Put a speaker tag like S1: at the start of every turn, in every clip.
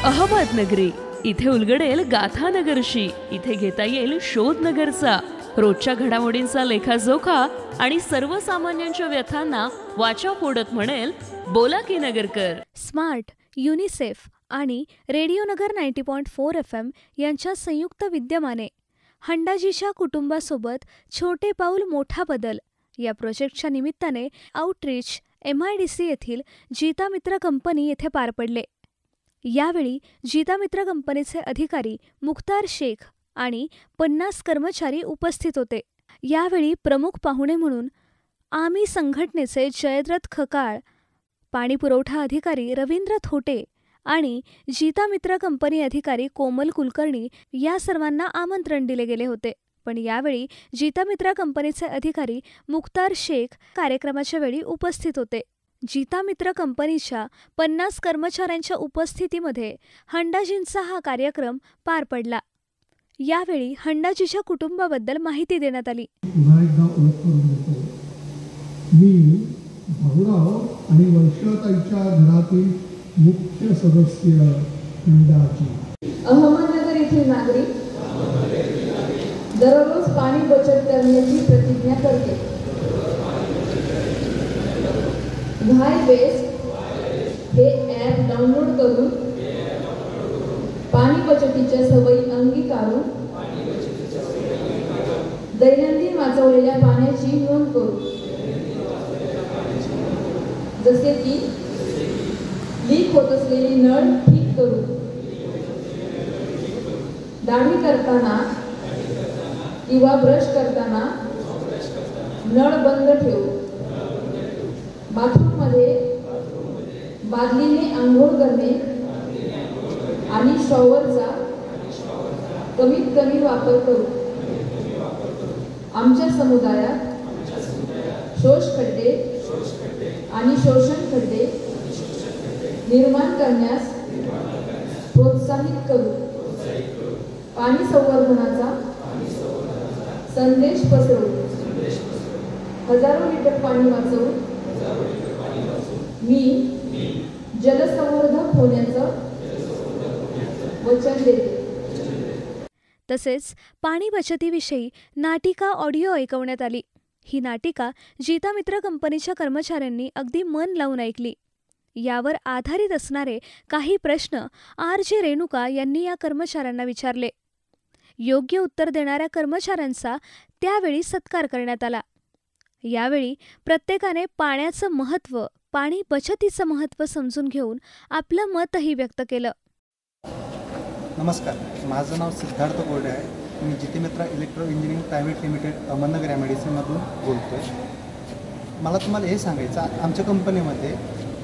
S1: अहमदनगरी, इथे उलगडेल गाथानगरशी. इथे घेता येईल शोधनगरचा. रोजच्या घडामोडींचा लेखाजोखा आणि सर्वसामान्यांच्या व्यथांना वाचा फोडत म्हणेल बोला की नगरकर.
S2: स्मार्ट, युनिसेफ आणि रेडिओ नगर 90.4 FM यांच्या संयुक्त विद्यमाने हंडाजीच्या कुटुंबासोबत छोटे पाऊल मोठा बदल या प्रोजेक्टच्या निमित्ताने आउटरीच MIDC येथील जीता मित्र कंपनी येथे पार पडले. यावेळी जीता मित्र कंपनीचे अधिकारी मुख्तार शेख आणि 50 कर्मचारी उपस्थित होते. यावेळी प्रमुख पाहुणे म्हणून आमी संघटनेचे जयद्रथ खकाळ, पाणी पुरवठा अधिकारी रवींद्र थोटे आणि जीता मित्र कंपनी अधिकारी कोमल कुलकर्णी या सर्वांना आमंत्रण दिले गेले होते. पण यावेळी जीता मित्र कंपनीचे अधिकारी मुख्तार शेख कार्यक्रमाच्या वेळी उपस्थित होते. जीता मित्र कंपनीच्या 50 कर्मचाऱ्यांच्या उपस्थितीमध्ये हंडाजींचा हा कार्यक्रम पार पडला. यावेळी हंडाजीच्या कुटुंबाबद्दल माहिती देण्यात आली.
S3: मी भाऊराव आणि वर्षाताईच्या घरातील मुख्य सदस्य हंडाजी.
S4: अहमदनगर येथील नागरिक दररोज पाणी बचत करण्याची प्रतिज्ञा करते. व्हाय बेस्ट हे ॲप डाउनलोड करून पाणी बचतीच्या सवयी अंगीकारून दैनंदिन वाचवलेल्या पाण्याची नोंद करू. जसे की लीक होत असलेली नळ ठीक करू, दाढी करताना किंवा ब्रश करताना नळ बंद ठेवू, बाथरूममध्ये बादलीने आंघोळ करणे आणि शॉवरचा कमीत कमी वापर करू. आमच्या समुदायात शोषखड्डे आणि शोषण खड्डे निर्माण करण्यास प्रोत्साहित करू. पाणी संवर्धनाचा संदेश पसरवू. हजारो लिटर पाणी वाचवून मी जलसंवर्धक होण्याचं वचन देते.
S2: तसेच पाणी बचतीविषयी नाटिका ऑडिओ ऐकवण्यात आली. ही नाटिका जीता मित्र कंपनीच्या कर्मचाऱ्यांनी अगदी मन लावून ऐकली. यावर आधारित असणारे काही प्रश्न RJ रेणुका यांनी या कर्मचाऱ्यांना विचारले. योग्य उत्तर देणाऱ्या कर्मचाऱ्यांचा त्यावेळी सत्कार करण्यात आला. यावेळी प्रत्येकाने पाण्याचं महत्त्व, पाणी बचतीचं महत्त्व समजून घेऊन आपलं मतही व्यक्त केलं.
S5: नमस्कार, माझं नाव सिद्धार्थ गोरडे आहे. मी Jeetemitra electro engineering private limited Ahmednagar MIDCमधून बोलतो आहे. मला तुम्हाला हे सांगायचं, आमच्या कंपनीमध्ये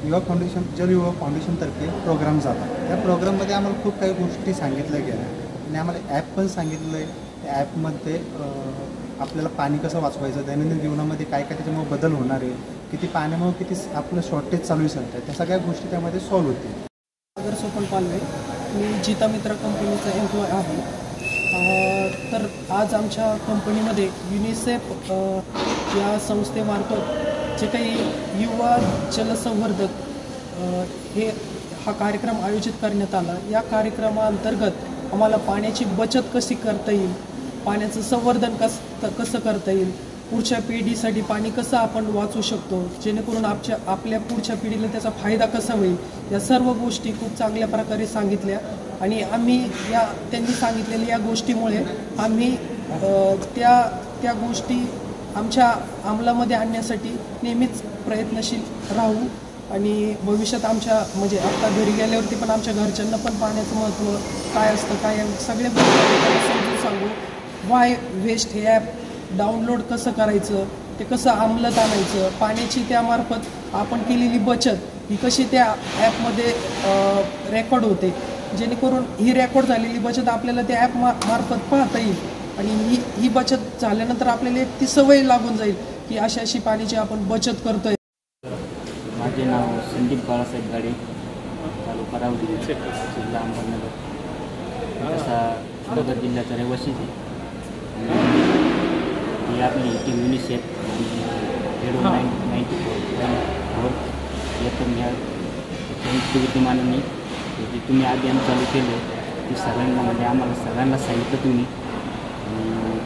S5: युवा फाउंडेशन, जल युवा फाउंडेशनतर्फे प्रोग्राम झाला. त्या प्रोग्राममध्ये आम्हाला खूप काही गोष्टी सांगितल्या गेल्या आणि आम्हाला ॲप पण सांगितलं आहे. त्या ॲपमध्ये आपल्याला पाणी कसं वाचवायचं, दैनंदिन जीवनामध्ये काय काय त्याच्यामुळे बदल होणार आहे, किती पाण्यामुळे किती आपलं शॉर्टेज चालू आहे, त्या सगळ्या गोष्टी त्यामध्ये सॉल्व्ह होतील.
S6: सागर सोपन पालवे, मी जीता मित्र कंपनीचा एम्प्लॉय आहे. तर आज आमच्या कंपनीमध्ये युनिसेफ या संस्थेमार्फत जे काही युवा जलसंवर्धक हा कार्यक्रम आयोजित करण्यात आला. या कार्यक्रमाअंतर्गत आम्हाला पाण्याची बचत कशी करता येईल, पाण्याचं संवर्धन कसं करता येईल, पुढच्या पिढीसाठी पाणी कसं आपण वाचवू शकतो, जेणेकरून आपल्या पुढच्या पिढीला त्याचा फायदा कसा होईल, या सर्व गोष्टी खूप चांगल्या प्रकारे सांगितल्या. आणि आम्ही त्यांनी सांगितलेल्या या गोष्टीमुळे आम्ही त्या गोष्टी आमच्या अंमलामध्ये आणण्यासाठी नेहमीच प्रयत्नशील राहू. आणि भविष्यात म्हणजे आता घरी गेल्यावरती पण आमच्या घरच्यांना पण पाण्याचं महत्त्व काय असतं, काय सगळ्या गोष्टी समजून सांगू. व्हाय वेस्ट हे ॲप डाउनलोड कसं करायचं, ते कसं अंमलात आणायचं, पाण्याची त्यामार्फत आपण केलेली बचत ही कशी त्या ॲपमध्ये रेकॉर्ड होते, जेणेकरून ही रेकॉर्ड झालेली बचत आपल्याला त्या ॲप मार्फत पाहता येईल. आणि ही बचत झाल्यानंतर आपल्याला एक ती सवय लागून जाईल की अशी पाण्याची आपण बचत करतोय.
S7: माझे नाव संदीप बाळासाहेब गाडे, तालुका रावडी, जिल्हा अहमदनगर. तसा नगर जिल्ह्याचा रहिवासी आहे. ही आपली टीम युनिसेफ रेडिओ 94 येथून ह्या विद्यमानाने जे तुम्ही अभियान चालू केलं ते सगळ्यांना म्हणजे आम्हाला सगळ्यांना सांगितलं तुम्ही.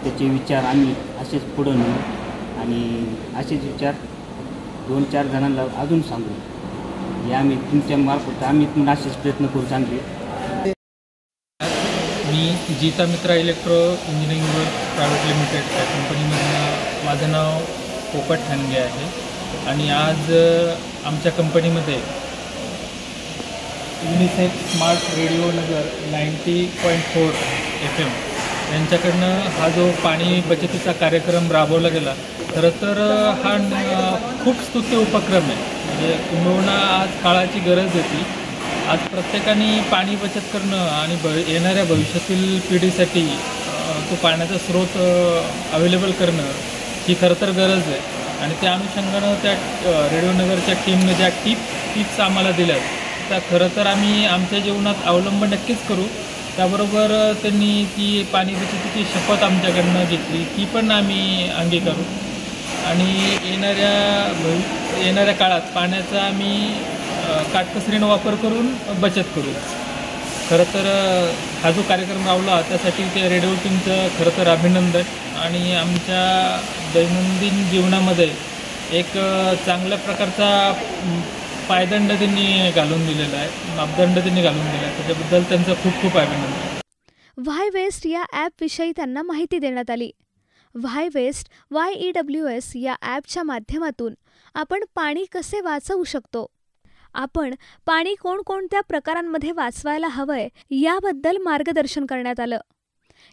S7: त्याचे विचार आम्ही असेच पुढं नेऊ आणि असेच विचार 2-4 जणांना अजून सांगू. हे आम्ही तुमच्या मार्फत आम्ही पण असेच प्रयत्न करू चांगले.
S8: मी जिता मित्रा electro engineering work private limited या कंपनीमधनं माझं नाव पोपट ठाणगे आहे आणि आज आमच्या कंपनीमध्ये UNICEF smart radio Nagar 90.4 FM यांच्याकडनं हा जो पाणी बचतीचा कार्यक्रम राबवला गेला. खरं तर हा खूप स्तुत्य उपक्रम आहे. म्हणजे किंबहुना आज काळाची गरज होती. आज प्रत्येकाने पाणी बचत करणं आणि येणाऱ्या भविष्यातील पिढीसाठी तो पाण्याचा स्रोत अवेलेबल करणं ही खरं तर गरज आहे. आणि त्या अनुषंगानं त्या रेडिओ नगरच्या टीमनं ज्या टिप्स आम्हाला दिल्या त्या खरं तर आम्ही आमच्या जीवनात अवलंब नक्कीच करू. त्याबरोबर त्यांनी ती पाणी बचतीची शपथ आमच्याकडनं घेतली ती पण आम्ही अंगीकारू आणि येणाऱ्या काळात पाण्याचा आम्ही काटकसरीनं वापर करून बचत करू. खरं तर हा जो कार्यक्रम राबवला त्यासाठी त्या रेडिओ टीमचं खरं तर अभिनंदन आणि आमच्या दैनंदिन जीवनामध्ये एक चांगल्या प्रकारचा पायदंड त्यांनी घालून दिलेला आहे, मापदंड त्यांनी घालून दिला आहे. त्याच्याबद्दल त्यांचं खूप खूप अभिनंदन.
S2: व्हाय वेस्ट या ॲपविषयी त्यांना माहिती देण्यात आली. व्हाय वेस्ट YEWS या ॲपच्या माध्यमातून आपण पाणी कसे वाचवू शकतो, आपण पाणी कोणकोणत्या प्रकारांमध्ये वाचवायला हवंय याबद्दल मार्गदर्शन करण्यात आलं.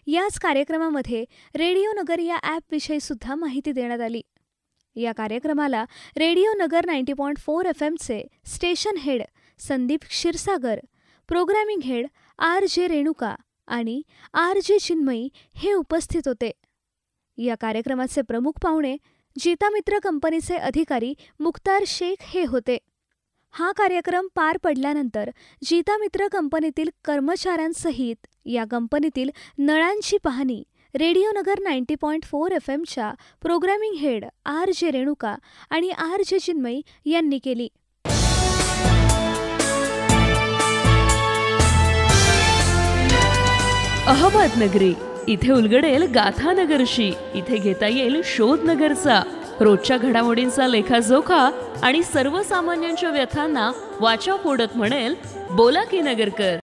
S2: याच कार्यक्रमामध्ये रेडिओ नगर या ॲपविषयी सुद्धा माहिती देण्यात आली. या कार्यक्रमाला रेडिओ नगर 90.4 FMचे station head Sandeep Kshirsagar, programming head RJ Renuka आणि RJ चिन्मयी हे उपस्थित होते. या कार्यक्रमाचे प्रमुख पाहुणे जिता मित्र कंपनीचे अधिकारी मुख्तार शेख हे होते. हा कार्यक्रम पार पडल्यानंतर जिता मित्र कंपनीतील कर्मचाऱ्यांसहित या कंपनीतील नळांची पाहणी radio Nagar 90.4 FMच्या programming head RJ Renuka आणि RJ चिन्मयी यांनी केली.
S1: अहमदनगरी, इथे उलगडेल गाथानगरशी. इथे घेता येईल शोधनगरचा रोजच्या घडामोडींचा लेखाजोखा आणि सर्वसामान्यांच्या व्यथांना वाचा फोडत म्हणेल बोला की नगरकर.